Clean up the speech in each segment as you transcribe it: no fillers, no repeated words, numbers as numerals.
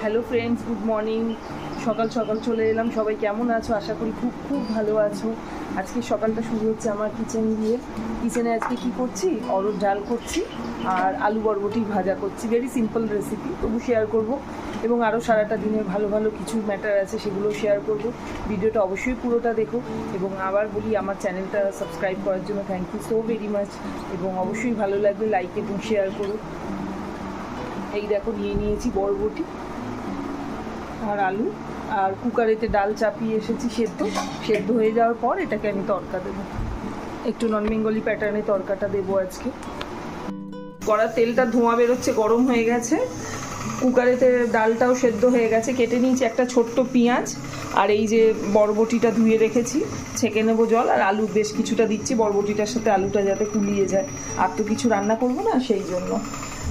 Hello friends, good morning. সকাল সকাল চলে এলাম। সবাই কেমন আছো? আশা করি খুব খুব ভালো আছো। আজকে সকালটা শুরু হচ্ছে আমার কিচেন দিয়ে। কিচেনে আজকে কি করছি, অরড় ডাল করছি আর আলু বরবটি ভাজা করছি। ভেরি সিম্পল রেসিপি, তবু শেয়ার করব। এবং আরও সারাটা দিনের ভালো ভালো কিছু ম্যাটার আছে, সেগুলো শেয়ার করব। ভিডিওটা অবশ্যই পুরোটা দেখো। এবং আবার বলি, আমার চ্যানেলটা সাবস্ক্রাইব করার জন্য thank you so very much. এবং অবশ্যই ভালো লাগবে লাইক এবং শেয়ার করো। এই দেখো, নিয়ে নিয়েছি বরবটি আর আলু, আর কুকারেতে ডাল চাপিয়ে এসেছি সেদ্ধ হয়ে যাওয়ার পর এটাকে আমি তড়কা দেবো। একটু নন বেঙ্গলি প্যাটার্নে তড়কাটা দেবো আজকে। কড়ার তেলটা ধোঁয়া বেরোচ্ছে, গরম হয়ে গেছে। কুকারেতে ডালটাও সেদ্ধ হয়ে গেছে। কেটে নিয়েছি একটা ছোট্ট পেঁয়াজ, আর এই যে বরবটিটা ধুয়ে রেখেছি, ছেঁকে নেবো জল। আর আলু বেশ কিছুটা দিচ্ছি বরবটিটার সাথে, আলুটা যাতে কুলিয়ে যায়। আর তো কিছু রান্না করবো না, সেই জন্য।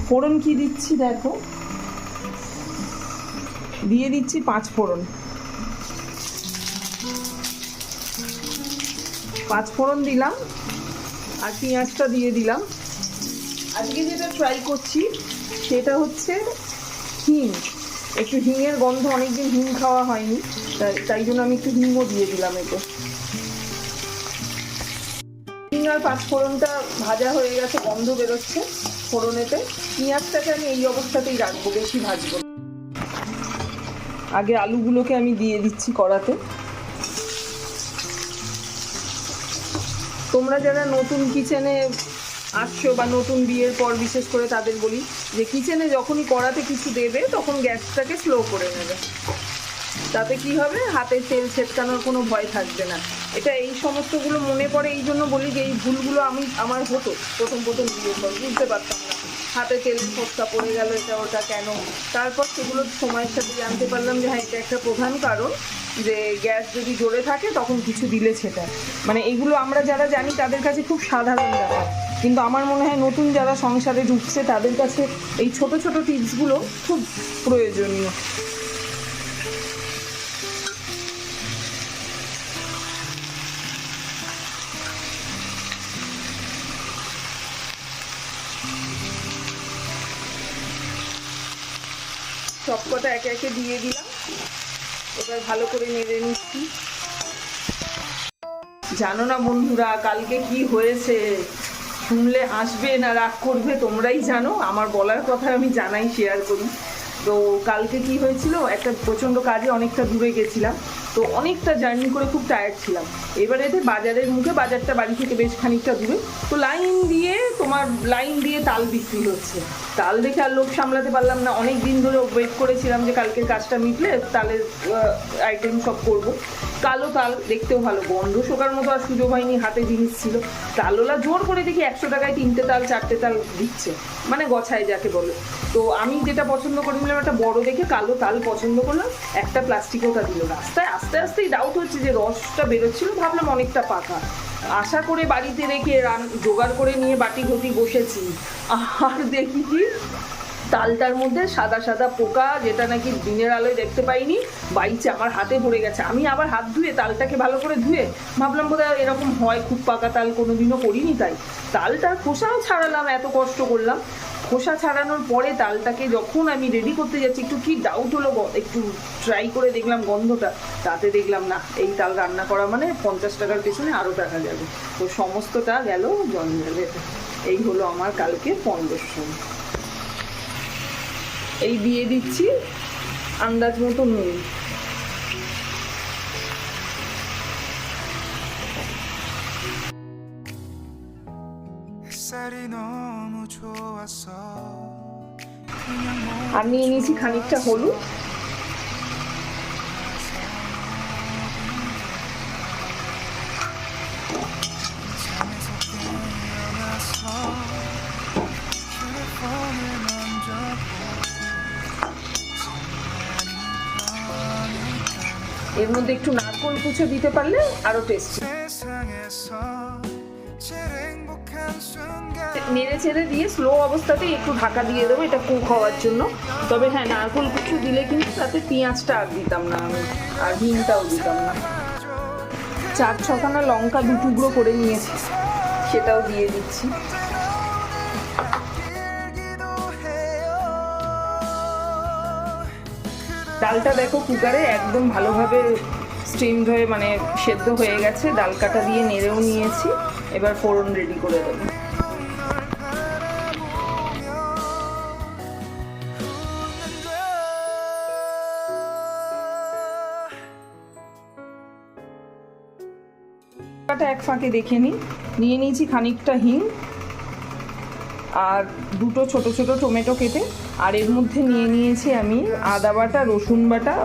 ফোড়ন কি দিচ্ছি দেখো, দিয়ে দিচ্ছি 5 ফোড়ন। 5 ফোড়ন দিলাম আর পেঁয়াজটা দিয়ে দিলাম। আজকে যেটা ট্রাই করছি সেটা হচ্ছে হিং। একটু হিঙের গন্ধ, অনেকদিন হিং খাওয়া হয়নি, তাই জন্য আমি একটু হিংও দিয়ে দিলাম এতে। হিং আর 5 ফোড়নটা ভাজা হয়ে গেছে, গন্ধ বেরোচ্ছে ফোড়নেতে। পেঁয়াজটাকে আমি এই অবস্থাতেই রাখবো, বেশি ভাজবো। আগে আলুগুলোকে আমি দিয়ে দিচ্ছি কড়াতে। তোমরা যারা নতুন কিচেনে আসছো বা নতুন বিয়ের পর বিশেষ করে তাদের বলি যে কিচেনে যখনই কড়াতে কিছু দেবে তখন গ্যাসটাকে স্লো করে নেবে। তাতে কি হবে, হাতে তেল ছেটকানোর কোনো ভয় থাকবে না। এটা এই সমস্তগুলো মনে পড়ে, এই জন্য বলি যে এই ভুলগুলো আমার হতো প্রথম বিয়ের পর, বুঝতে পারতাম না। হাতে তেল ফোসকা পড়ে গেল, এটা ওটা কেন। তারপর সেগুলো সময়ের সাথে জানতে পারলাম যে হ্যাঁ, এটা একটা প্রধান কারণ, যে গ্যাস যদি জোরে থাকে তখন কিছু দিলে সেটা, মানে এইগুলো আমরা যারা জানি তাদের কাছে খুব সাধারণ ব্যাপার। কিন্তু আমার মনে হয় নতুন যারা সংসারে ঢুকছে তাদের কাছে এই ছোট ছোট টিপসগুলো খুব প্রয়োজনীয়। সবকটা একে একে দিয়ে দিলাম। এবার ভালো করে নেড়ে নিচ্ছি। জানো না বন্ধুরা, কালকে কি হয়েছে? শুনলে হাসবে না রাগ করবে তোমরাই জানো। আমার বলার কথা আমি জানাই, শেয়ার করি। তো কালকে কি হয়েছিল, একটা প্রচণ্ড কাজে অনেকটা দূরে গেছিলাম। তো অনেকটা জার্নি করে খুব টায়ার্ড ছিলাম। এবারে বাজারের মুখে, বাজারটা বাড়ি থেকে বেশ খানিকটা দূরে। তো লাইন দিয়ে তাল বিক্রি হচ্ছে। তাল দেখে আর লোভ সামলাতে পারলাম না। অনেক দিন ধরে ওয়েট করেছিলাম যে কালকের কাজটা মিটলে তালের আইটেম সব করবো। কালো তাল, দেখতেও ভালো, গন্ধ শোকার মতো আর সুযোগ হয়নি, হাতে জিনিস ছিল। তালওয়ালা জোর করে দেখি 100 টাকায় 3টে তাল 4টে তাল দিচ্ছে, মানে গছায় যাকে বলে। তো আমি যেটা পছন্দ করে নিলাম, একটা বড় দেখে কালো তাল পছন্দ করলাম। একটা প্লাস্টিকওটা দিল। রাস্তায় আস্তে আস্তেই ডাউট হচ্ছে যে রসটা বেরোচ্ছিল, ভাবলাম অনেকটা পাকা। আশা করে বাড়িতে রেখে জোগাড় করে নিয়ে বাটি ঘটি বসেছি, আর দেখি কি তালটার মধ্যে সাদা সাদা পোকা, যেটা নাকি দিনের আলোয় দেখতে পাইনি, বাইচে আমার হাতে পড়ে গেছে। আমি আবার হাত ধুয়ে তালটাকে ভালো করে ধুয়ে ভাবলাম বোধহয় এরকম হয়, খুব পাকা তাল কোনোদিনও করিনি। তাই তালটার খোসাও ছাড়ালাম, এত কষ্ট করলাম। খোসা ছাড়ানোর পরে তালটাকে যখন আমি রেডি করতে যাচ্ছি, একটু কি ডাউট হলো, একটু ট্রাই করে দেখলাম গন্ধটা, তাতে দেখলাম না, এই তাল রান্না করা মানে 50 টাকার পেছনে আরও টাকা যাবে। তো সমস্তটা গেল জঞ্জালে। এই হলো আমার কালকে 1500। এই দিয়ে দিচ্ছি আন্দাজ মতো নুন। আর নিয়ে নিয়েছি খানিকটা হলুদ। এর মধ্যে একটু নারকেল কুচো দিতে পারলে আরো টেস্টি। নেড়ে ছেড়ে দিয়ে স্লো অবস্থাতেই একটু ঢাকা দিয়ে দেবো, এটা কুক হওয়ার জন্য। তবে হ্যাঁ, নারকেল কুচো দিলে কিন্তু তাতে পেঁয়াজটা আর দিতাম না আমি, আর হিংটাও দিতাম না। 4-6খানা লঙ্কা 2 টুকরো করে নিয়েছি, সেটাও দিয়ে দিচ্ছি। ডালটা দেখো কুকারে একদম ভালোভাবে স্টিমড হয়ে মানে সেদ্ধ হয়ে গেছে, ডাল কাটা দিয়ে নেড়েও নিয়েছি। এবার ফোড়ন রেডি করে দেবো। এক ফাঁকে দেখে নিয়ে নিয়েছি খানিকটা হিং আর দুটো ছোট ছোট টমেটো কেটে, আর এর মধ্যে নিয়ে নিয়েছি আমি আদা বাটা, রসুন বাটা,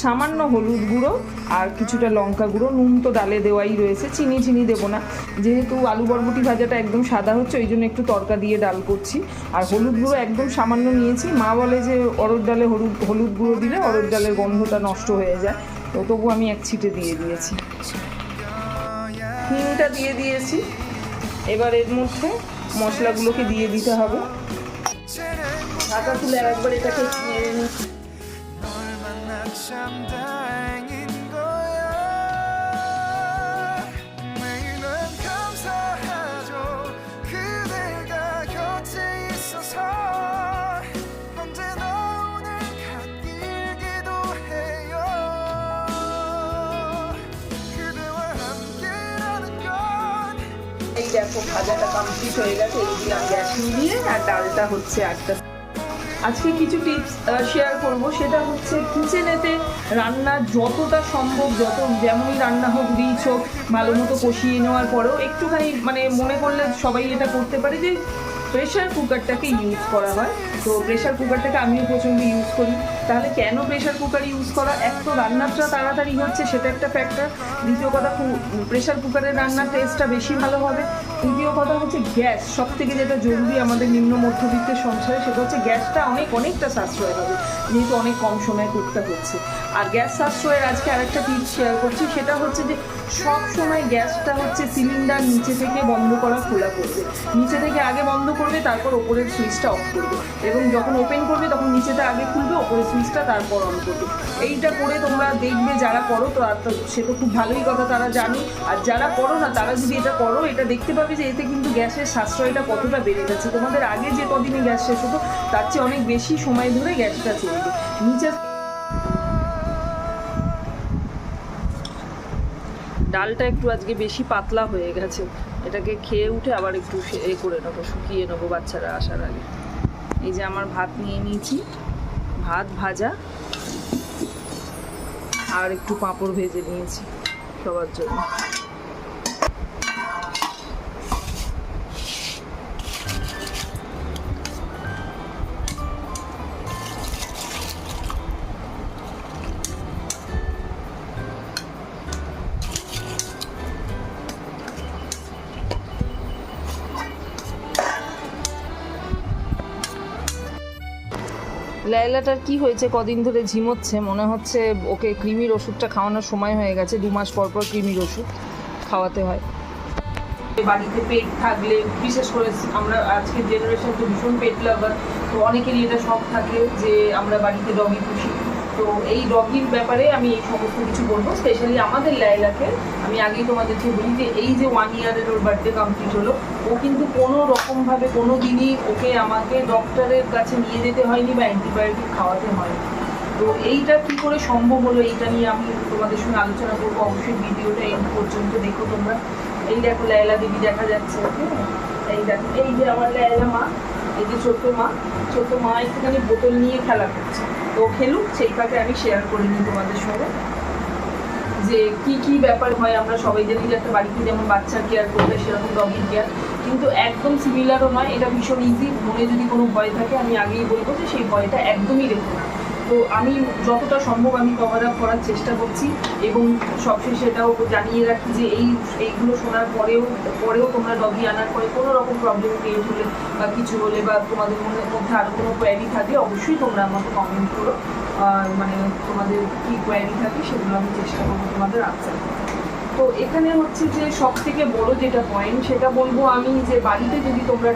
সামান্য হলুদ গুঁড়ো আর কিছুটা লঙ্কা গুঁড়ো। নুন তো ডালে দেওয়াই রয়েছে, চিনি দেবো না, যেহেতু আলু বরবটি ভাজাটা একদম সাদা হচ্ছে ওই জন্য একটু তড়কা দিয়ে ডাল করছি। আর হলুদ গুঁড়ো একদম সামান্য নিয়েছি। মা বলে যে অরড় ডালে হলুদ গুঁড়ো দিলে অরড় ডালের গন্ধটা নষ্ট হয়ে যায়, তো তবু আমি এক ছিটে দিয়ে দিয়েছি। হিংটা দিয়ে দিয়েছি। এবার এর মধ্যে মশলাগুলোকে দিয়ে দিতে হবে। ঢাকা তুলে একবার এটাকে নেড়ে নিচ্ছি। এই দেখো ভাজাটা কমপ্লিট হয়ে গেছে, এই দিলাম গ্যাস নিয়ে। আর ডালটা হচ্ছে একটা। আজকে কিছু টিপস শেয়ার করব, সেটা হচ্ছে কিচেনেতে রান্না যতটা সম্ভব, যেমনই রান্না হোক, রিচ হোক, ভালো মতো কষিয়ে নেওয়ার পরেও একটুখানি মানে মনে করলে সবাই এটা করতে পারে যে প্রেশার কুকারটাকে ইউজ করা হয়। তো প্রেশার কুকারটাকে আমিও প্রচণ্ড ইউজ করি। তাহলে কেন প্রেশার কুকার ইউজ করা? এক তো রান্নাটা তাড়াতাড়ি হচ্ছে, সেটা একটা ফ্যাক্টর। দ্বিতীয় কথা, প্রেশার কুকারের রান্নার টেস্টটা বেশি ভালো হবে। তৃতীয় কথা হচ্ছে গ্যাস, সব থেকে যেটা জরুরি আমাদের নিম্ন মধ্যবিত্তের সংসারে, সেটা হচ্ছে গ্যাসটা অনেকটা সাশ্রয় হবে, যেহেতু অনেক কম সময় করতে হচ্ছে। আর গ্যাস সাশ্রয়ের আজকে আরেকটা টিপস শেয়ার করছি, সেটা হচ্ছে যে সব সময় গ্যাসটা হচ্ছে সিলিন্ডার নিচে থেকে বন্ধ করা খোলা করবে। নিচে থেকে আগে বন্ধ করবে, তারপর ওপরের সুইচটা অফ করবে, এবং যখন ওপেন করবে তখন নিচেটা আগে খুলবে, ওপরের সুইচটা তারপর অন করবে। এইটা করে তোমরা দেখবে, যারা করো তো সে তো খুব ভালোই কথা, তারা জানে। আর যারা করো না, তারা যদি এটা করো, এটা দেখতে পাবে যে এতে কিন্তু গ্যাসের সাশ্রয়টা কতটা বেড়ে যাচ্ছে। তোমাদের আগে যে কদিনে গ্যাস শেষ হতো তার চেয়ে অনেক বেশি সময় ধরে গ্যাসটা চলবে। নিচে ডালটা একটু আজকে বেশি পাতলা হয়ে গেছে, এটাকে খেয়ে উঠে আবার একটু করে নেবো, শুকিয়ে নেবো বাচ্চারা আসার আগে। এই যে আমার ভাত নিয়ে নিয়েছি, ভাত ভাজা আর একটু পাঁপড় ভেজে নিয়েছি সবার জন্য। লায়লাটার কি হয়েছে, কদিন ধরে ঝিমোচ্ছে, মনে হচ্ছে ওকে কৃমির ওষুধটা খাওয়ানোর সময় হয়ে গেছে। 2 মাস পর পর কৃমির ওষুধ খাওয়াতে হয়। বাড়িতে পেট থাকলে, বিশেষ করে আমরা আজকের জেনারেশন তো ভীষণ পেট লাভার, তো অনেকেরই এটা শখ থাকে যে আমরা বাড়িতে ডগি পুষি। তো এই ডগির ব্যাপারে আমি এই সমস্ত কিছু বলবো। স্পেশালি আমাদের লায়লাকে আমি আগেই তোমাদেরকে বলি যে এই যে 1 ইয়ারের ওর বার্থডে কমপ্লিট হলো, ও কিন্তু কোনো রকমভাবে কোনো দিনই আমাকে ডক্টরের কাছে নিয়ে যেতে হয়নি বা অ্যান্টিবায়োটিক খাওয়াতে হয়নি। তো এইটা কি করে সম্ভব হলো, এইটা নিয়ে আমি তোমাদের সঙ্গে আলোচনা করবো। অবশ্যই ভিডিওটা এন্ড পর্যন্ত দেখো তোমরা। এই দেখো লায়লা দিদি দেখা যাচ্ছে, এই দেখো এই যে আমার লায়লা মা, এই যে ছোট মা একটুখানি বোতল নিয়ে খেলা করছে। তো খেলুক, সেই ফাঁকে আমি শেয়ার করে নিই তোমাদের সঙ্গে যে কি ব্যাপার হয়। আমরা সবাই জানি যে একটা বাড়িতে যেমন বাচ্চার কেয়ার করবে, সেরকম ডগির কেয়ার কিন্তু একদম সিমিলারও নয়। এটা ভীষণ ইজি। মনে যদি কোনো ভয় থাকে, আমি আগেই বলবো যে সেই ভয়টা একদমই রেখো না। তো আমি যতটা সম্ভব আমি কভার আপ করার চেষ্টা করছি, এবং সবশেষে এটাও জানিয়ে রাখি যে এইগুলো শোনার পরেও তোমরা ডগি আনার পরে কোনো রকম প্রবলেম ক্রিয়েট হলে বা কিছু হলে, বা তোমাদের মধ্যে আরও কোনো কোয়ারি থাকে, অবশ্যই তোমরা আমাকে কমেন্ট করো। মানে তোমাদের কী কোয়ারি থাকে সেগুলো আমি চেষ্টা করবো তোমাদের আনসার করতে। তো এখানে হচ্ছে যে সব থেকে বড় যেটা পয়েন্ট, সেটা বলবো আমি যে বাড়িতে যদি তোমরা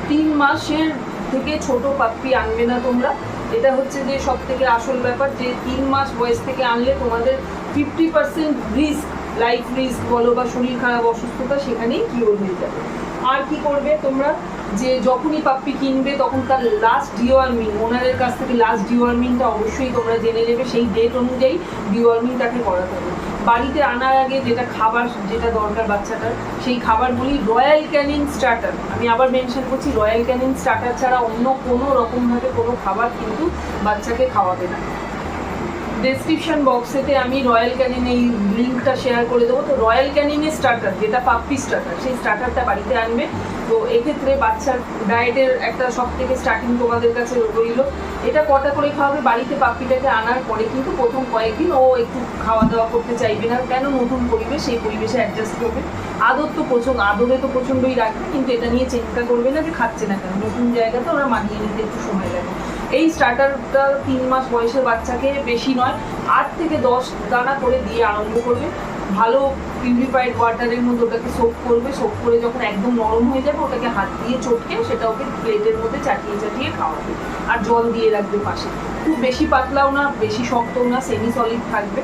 3 মাসের থেকে ছোট পাপ্পি আনবে না তোমরা। এটা হচ্ছে যে সব থেকে আসল ব্যাপার, যে 3 মাস বয়স থেকে আনলে তোমাদের 50% রিস্ক, লাইফ রিস্ক বলো বা শরীর খারাপ অসুস্থতা, সেখানেই কিওর হয়ে যাবে। আর কি করবে তোমরা, যে যখনই পাপ্পি কিনবে তখন তার লাস্ট ডিওয়ার্মিং, ওনারের কাছ থেকে লাস্ট ডিওয়ার্মিংটা অবশ্যই তোমরা জেনে নেবে, সেই ডেট অনুযায়ী ডিওয়ার্মিংটাকে করাতে হবে। বাড়িতে আনার আগে যেটা খাবার যেটা দরকার বাচ্চাটার, সেই খাবারগুলি রয়্যাল ক্যানিন স্টার্টার, আমি আবার মেনশন করছি, রয়্যাল ক্যানিন স্টার্টার ছাড়া অন্য কোনো রকমভাবে কোনো খাবার কিন্তু বাচ্চাকে খাওয়াবে না। ডেসক্রিপশন বক্সেতে আমি রয়্যাল ক্যানিন এই লিঙ্কটা শেয়ার করে দেবো। তো রয়্যাল ক্যানিনের স্টার্টার যেটা পাপ্পি স্টার্টার, সেই স্টার্টারটা বাড়িতে আনবে। তো এক্ষেত্রে বাচ্চার ডায়েটের একটা সব থেকে স্টার্টিং তোমাদের কাছে রইল, এটা কটা করে খাওয়াবে। বাড়িতে পাপ্পিটাকে আনার পরে কিন্তু প্রথম কয়েকদিন ও একটু খাওয়া দাওয়া করতে চাইবে না, কেন, নতুন পরিবেশ, সেই পরিবেশে অ্যাডজাস্ট করবে। আদরে তো প্রচণ্ডই রাখবে, কিন্তু এটা নিয়ে চিন্তা করবে না যে খাচ্ছে না কেন, নতুন জায়গাতে ওরা মানিয়ে নিতে একটু সময় লাগে। এই স্টার্টারটা 3 মাস বয়সের বাচ্চাকে বেশি নয় 8 থেকে 10 দানা করে দিয়ে আরম্ভ করবে। ভালো পিউরিফাইড ওয়াটারের মধ্যে ওটাকে সোপ করবে, সোপ করে যখন একদম নরম হয়ে যাবে ওটাকে হাত দিয়ে চটকে সেটা ওকে প্লেটের মধ্যে চাটিয়ে চাটিয়ে খাওয়াবে, আর জল দিয়ে রাখবে পাশে। খুব বেশি পাতলাও না, বেশি শক্তও না, সেমি সলিড থাকবে,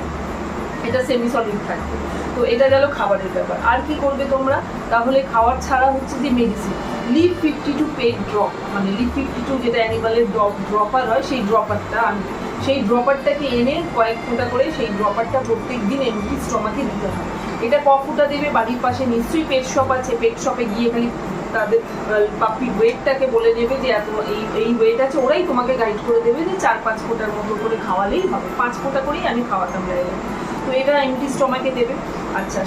এটা সেমি সলিড থাকবে। তো এটা গেল খাবারের ব্যাপার। আর কি করবে তোমরা, তাহলে খাওয়ার ছাড়া হচ্ছে যে মেডিসিন, লিভ 52 পেট ড্রপ, মানে লিভ 52 যেটা অ্যানিমালের ড্রপার হয়, সেই ড্রপারটা আনবে। সেই ড্রপারটাকে এনে কয়েক ফোঁটা করে সেই ড্রপারটা প্রত্যেক দিন এমটি স্টমাকে দিতে হয়। এটা ক ফোঁটা দেবে, বাড়ির পাশে নিশ্চয়ই পেট শপ আছে, পেট শপে গিয়ে খালি তাদের পাপ্পির ওয়েটটাকে বলে দেবে যে এত এই ওয়েট আছে, ওরাই তোমাকে গাইড করে দেবে যে 4-5 ফোঁটার মতো করে খাওয়ালেই হবে। 5 ফোঁটা করেই আমি খাওয়াতাম জায়গায়। তো এটা এমটি স্টমাকে দেবে। আচ্ছা,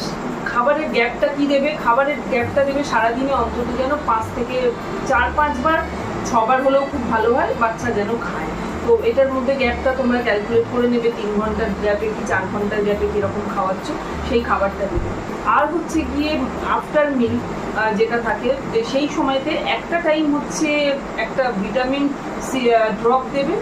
খাবারের গ্যাপটা কি দেবে, খাবারের গ্যাপটা দেবে সারাদিনে অন্তত যেন 5 থেকে 4-5 বার, 6 বার হলেও খুব ভালো হয়, বাচ্চা যেন খায়। তো এটার মধ্যে গ্যাপটা তোমরা ক্যালকুলেট করে নেবে, 3 ঘন্টার গ্যাপে কি 4 ঘন্টার গ্যাপে কীরকম খাওয়াচ্ছ সেই খাবারটা দেবে। আর হচ্ছে গিয়ে আফটার মিল যেটা থাকে, যে সেই সময়তে একটা টাইম হচ্ছে একটা ভিটামিন ড্রপ দেবে,